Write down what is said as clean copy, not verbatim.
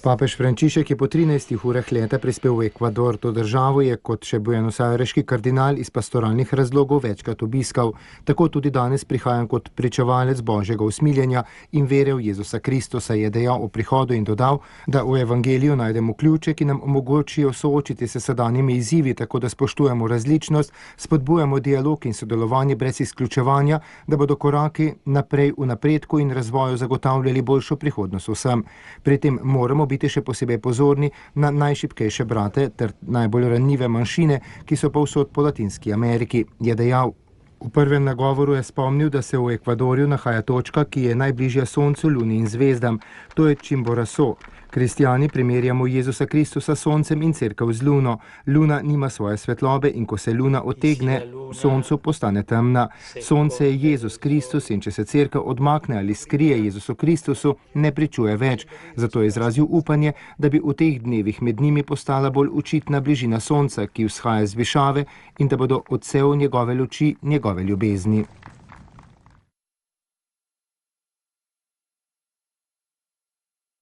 Papež Frančišek je po 13 urah leta prispel v Ekvador. To državo je kot še buenosaireški kardinal iz pastoralnih razlogov večkrat obiskal. Tako tudi danes prihajam kot pričevalec Božjega usmiljenja in vere v Jezusa Kristusa, je dejal o prihodu in dodal, da v evangeliju najdemo ključe, ki nam omogočijo soočiti se s sedanjimi izzivi, tako da spoštujemo različnost, spodbujamo dialog in sodelovanje brez izključevanja, da bodo koraki naprej v napredku in razvoju zagotavljali boljšo prihodnost vsem. Pri tem moramo biti še posebej pozorni na najšibkejše brate ter najbolj ranljive manjšine, ki so povsod po Latinski Ameriki, je dejal. V prvem nagovoru je spomnil, da se v Ekvadorju nahaja točka, ki je najbližja Soncu, Luni in zvezdam. To je Chimborazo. Kristijani primerjamo Jezusa Kristusa s Soncem in cerkev z Luno. Luna nima svoje svetlobe in ko se Luna otegne, Soncu postane temna. Sonce je Jezus Kristus in če se cerkev odmakne ali skrije Jezusu Kristusu, ne pričuje več. Zato je izrazil upanje, da bi v teh dnevih med njimi postala bolj očitna bližina Sonca, ki vzhaja z višave, in da bodo odsev njegove luči, njegove ljubezni.